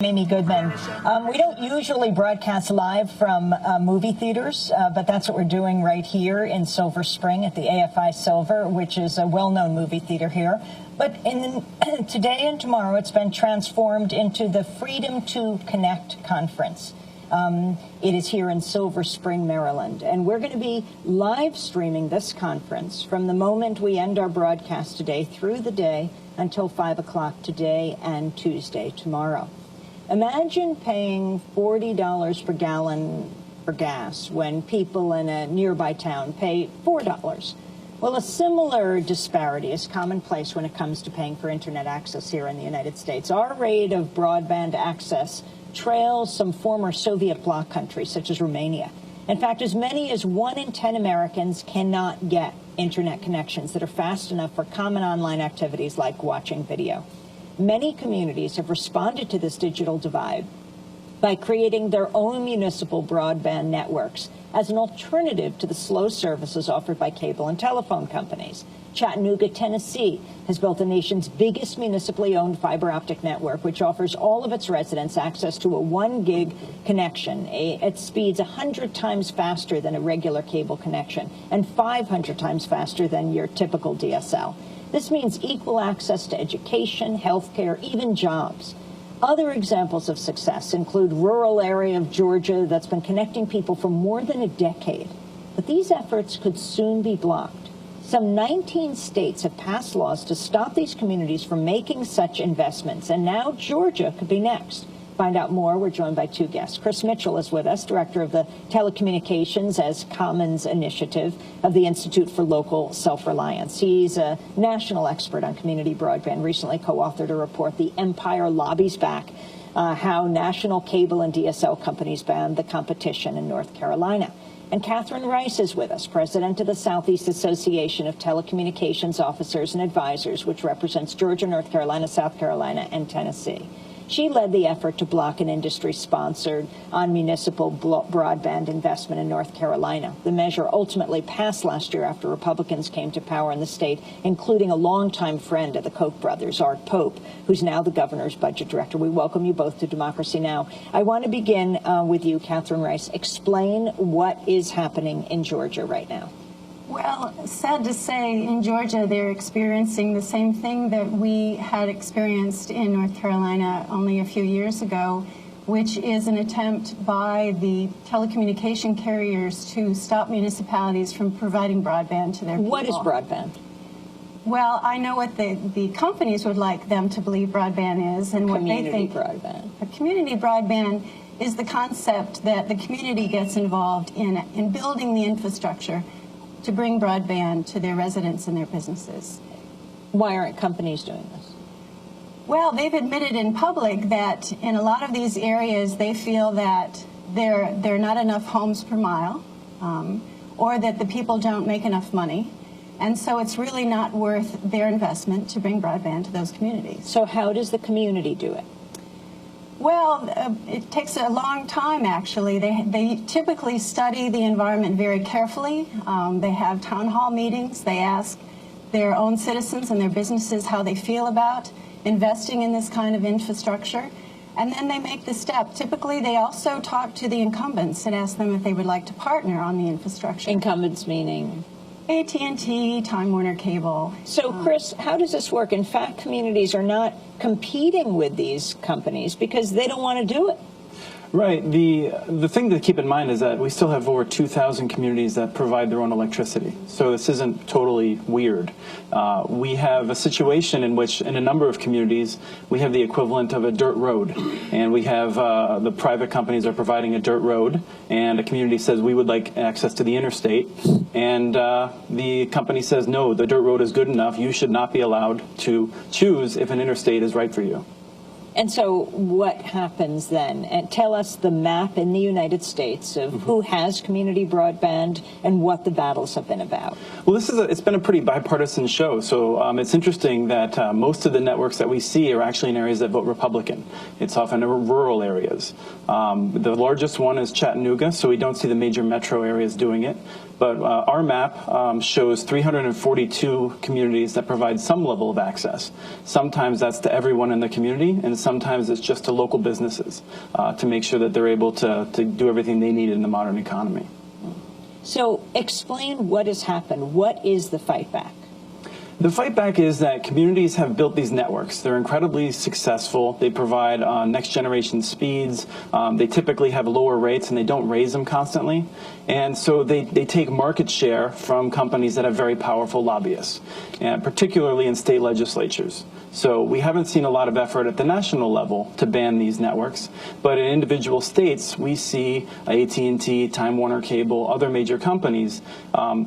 Amy Goodman. We don't usually broadcast live from movie theaters, but that's what we're doing right here in Silver Spring at the AFI Silver, which is a well-known movie theater here. But today and tomorrow, it's been transformed into the Freedom to Connect conference. It is here in Silver Spring, Maryland, and we're going to be live streaming this conference from the moment we end our broadcast today through the day until 5 o'clock today and Tuesday tomorrow. Imagine paying $40 per gallon for gas when people in a nearby town pay $4. Well, a similar disparity is commonplace when it comes to paying for internet access here in the United States. Our rate of broadband access trails some former Soviet bloc countries such as Romania. In fact, as many as 1 in 10 Americans cannot get internet connections that are fast enough for common online activities like watching video. Many communities have responded to this digital divide by creating their own municipal broadband networks as an alternative to the slow services offered by cable and telephone companies. Chattanooga, Tennessee has built the nation's biggest municipally owned fiber optic network, which offers all of its residents access to a 1 gig connection at speeds 100 times faster than a regular cable connection and 500 times faster than your typical DSL. This means equal access to education, healthcare, even jobs. Other examples of success include rural area of Georgia that's been connecting people for more than a decade. But these efforts could soon be blocked. Some 19 states have passed laws to stop these communities from making such investments, and now Georgia could be next. Find out more, we're joined by 2 guests. Chris Mitchell is with us, director of the Telecommunications as Commons Initiative of the Institute for Local Self-Reliance. He's a national expert on community broadband, recently co-authored a report, The Empire Lobbies Back, how national cable and DSL companies banned the competition in North Carolina. And Catherine Rice is with us, president of the Southeast Association of Telecommunications Officers and Advisors, which represents Georgia, North Carolina, South Carolina, and Tennessee. She led the effort to block an industry-sponsored on municipal broadband investment in North Carolina. The measure ultimately passed last year after Republicans came to power in the state, including a longtime friend of the Koch brothers, Art Pope, who's now the governor's budget director. We welcome you both to Democracy Now! I want to begin with you, Catherine Rice. Explain what is happening in Georgia right now. Well, sad to say, in Georgia, they're experiencing the same thing that we had experienced in North Carolina only a few years ago, which is an attempt by the telecommunication carriers to stop municipalities from providing broadband to their people. What is broadband? Well, I know what the companies would like them to believe broadband is, and what they think. Community broadband. A community broadband is the concept that the community gets involved in building the infrastructure to bring broadband to their residents and their businesses. Why aren't companies doing this? Well, they've admitted in public that in a lot of these areas they feel that there are not enough homes per mile, or that the people don't make enough money, and so it's really not worth their investment to bring broadband to those communities. So how does the community do it? Well, it takes a long time, actually. They typically study the environment very carefully. They have town hall meetings. They ask their own citizens and their businesses how they feel about investing in this kind of infrastructure. And then they make the step. Typically, they also talk to the incumbents and ask them if they would like to partner on the infrastructure. Incumbents meaning? AT&T, Time Warner Cable. So, Chris, how does this work? In fact, communities are not competing with these companies because they don't want to do it. Right. The thing to keep in mind is that we still have over 2,000 communities that provide their own electricity. So this isn't totally weird. We have a situation in which in a number of communities we have the equivalent of a dirt road. And we have the private companies are providing a dirt road, and a community says we would like access to the interstate. And the company says, no, the dirt road is good enough. You should not be allowed to choose if an interstate is right for you. And so what happens then? And tell us the map in the United States of who has community broadband and what the battles have been about. Well, it's been a pretty bipartisan show. So it's interesting that most of the networks that we see are actually in areas that vote Republican. It's often in rural areas. The largest one is Chattanooga, so we don't see the major metro areas doing it. But our map shows 342 communities that provide some level of access. Sometimes that's to everyone in the community, and sometimes it's just to local businesses to make sure that they're able to do everything they need in the modern economy. So explain what has happened. What is the fight back? The fight back is that communities have built these networks. They're incredibly successful. They provide next generation speeds. They typically have lower rates and they don't raise them constantly. And so they take market share from companies that have very powerful lobbyists, and particularly in state legislatures. So we haven't seen a lot of effort at the national level to ban these networks, but in individual states, we see AT&T, Time Warner Cable, other major companies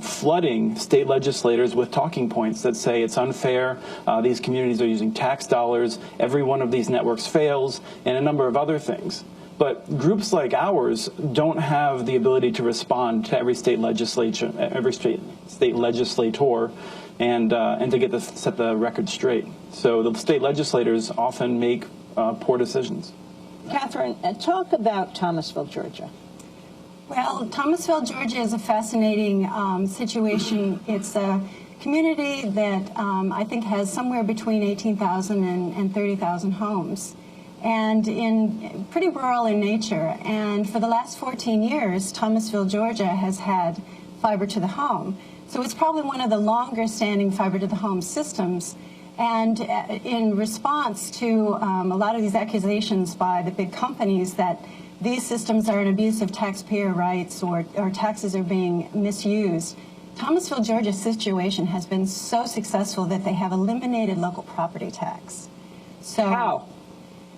flooding state legislators with talking points that say it's unfair, these communities are using tax dollars, every one of these networks fails, and a number of other things. But groups like ours don't have the ability to respond to every state legislature, every state legislator, and to set the record straight. So the state legislators often make poor decisions. Catherine, talk about Thomasville, Georgia. Well, Thomasville, Georgia is a fascinating situation. It's a community that I think has somewhere between 18,000 and 30,000 homes, and in pretty rural in nature. And for the last 14 years, Thomasville, Georgia has had fiber to the home. So it's probably one of the longer standing fiber to the home systems. And in response to a lot of these accusations by the big companies that these systems are an abuse of taxpayer rights or taxes are being misused, Thomasville, Georgia's situation has been so successful that they have eliminated local property tax. So how?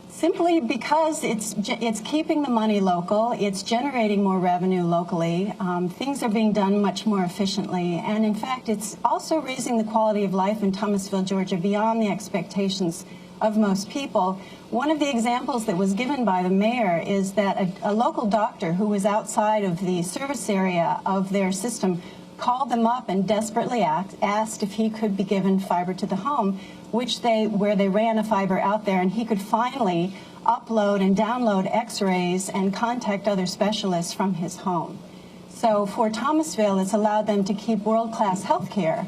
Simply because it's keeping the money local, it's generating more revenue locally, things are being done much more efficiently, and in fact it's also raising the quality of life in Thomasville, Georgia beyond the expectations of most people. One of the examples that was given by the mayor is that a local doctor who was outside of the service area of their system called them up and desperately asked if he could be given fiber to the home, where they ran a fiber out there, and he could finally upload and download x-rays and contact other specialists from his home. So for Thomasville, it's allowed them to keep world-class health care.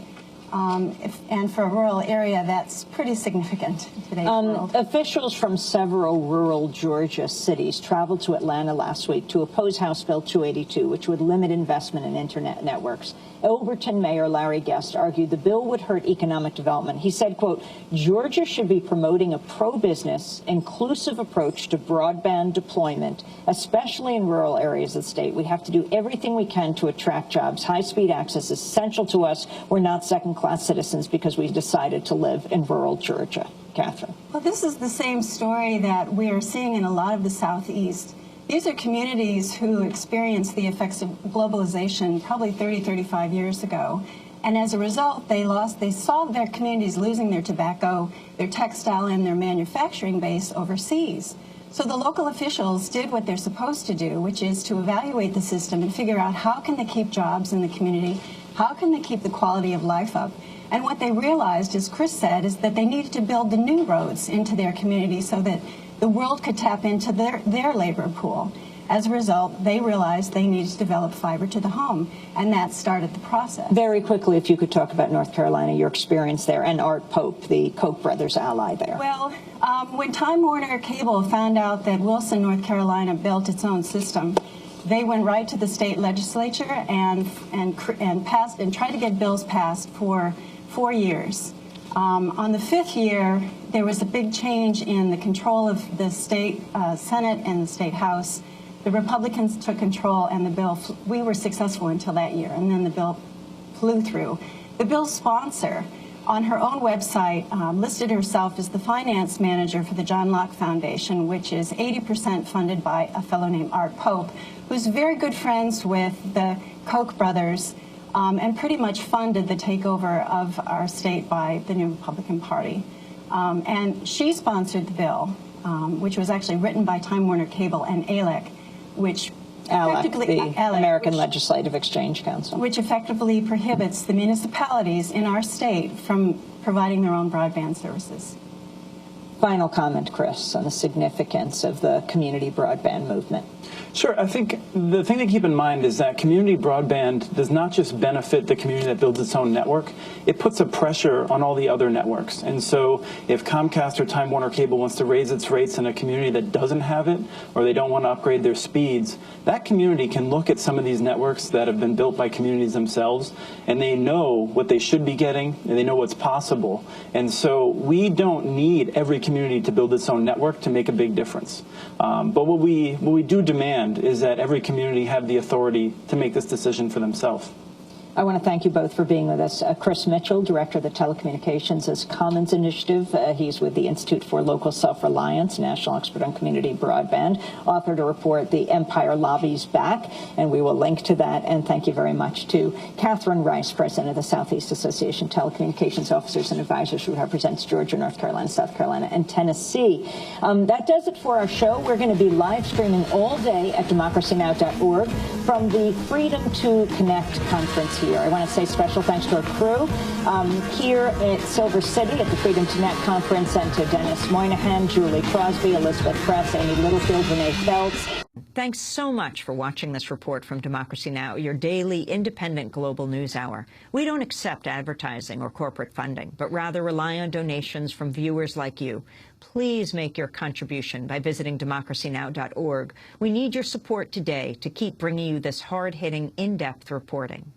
And for a rural area, that's pretty significant in today's world. Officials from several rural Georgia cities traveled to Atlanta last week to oppose House Bill 282, which would limit investment in internet networks. Overton Mayor Larry Guest argued the bill would hurt economic development. He said, quote, Georgia should be promoting a pro-business, inclusive approach to broadband deployment, especially in rural areas of the state. We have to do everything we can to attract jobs. High-speed access is essential to us. We're not second-class citizens because we decided to live in rural Georgia. Catherine. Well, this is the same story that we are seeing in a lot of the Southeast. These are communities who experienced the effects of globalization probably 30, 35 years ago. And as a result, they saw their communities losing their tobacco, their textile, and their manufacturing base overseas. So the local officials did what they're supposed to do, which is to evaluate the system and figure out how can they keep jobs in the community, how can they keep the quality of life up. And what they realized, as Chris said, is that they needed to build the new roads into their community so that the world could tap into their labor pool. As a result, they realized they needed to develop fiber to the home, and that started the process. Very quickly, if you could talk about North Carolina, your experience there, and Art Pope, the Koch brothers' ally there. Well, when Time Warner Cable found out that Wilson, North Carolina, built its own system, they went right to the state legislature and passed and tried to get bills passed for 4 years. On the 5th year, there was a big change in the control of the state Senate and the state House. The Republicans took control, and the bill, we were successful until that year, and then the bill flew through. The bill's sponsor, on her own website, listed herself as the finance manager for the John Locke Foundation, which is 80% funded by a fellow named Art Pope, who's very good friends with the Koch brothers, and pretty much funded the takeover of our state by the new Republican Party. And she sponsored the bill, which was actually written by Time Warner Cable and ALEC, which the American Legislative Exchange Council, which effectively prohibits the municipalities in our state from providing their own broadband services. Final comment, Chris, on the significance of the community broadband movement. Sure. I think the thing to keep in mind is that community broadband does not just benefit the community that builds its own network. It puts a pressure on all the other networks. And so if Comcast or Time Warner Cable wants to raise its rates in a community that doesn't have it, or they don't want to upgrade their speeds, that community can look at some of these networks that have been built by communities themselves, and they know what they should be getting, and they know what's possible. And so we don't need every community to build its own network to make a big difference. But what we do demand is that every community have the authority to make this decision for themselves. I want to thank you both for being with us. Chris Mitchell, Director of the Telecommunications Commons Initiative. He's with the Institute for Local Self-Reliance, National Expert on Community Broadband, authored a report, The Empire Lobbies Back, and we will link to that. And thank you very much to Catherine Rice, President of the Southeast Association of Telecommunications Officers and Advisors, who represents Georgia, North Carolina, South Carolina, and Tennessee. That does it for our show. We're going to be live streaming all day at democracynow.org from the Freedom to Connect conference here. I want to say special thanks to our crew here at Silver City at the Freedom to Net conference, and to Dennis Moynihan, Julie Crosby, Elizabeth Press, Amy Littlefield, Renee Feltz. Thanks so much for watching this report from Democracy Now!, your daily independent global news hour. We don't accept advertising or corporate funding, but rather rely on donations from viewers like you. Please make your contribution by visiting democracynow.org. We need your support today to keep bringing you this hard-hitting, in-depth reporting.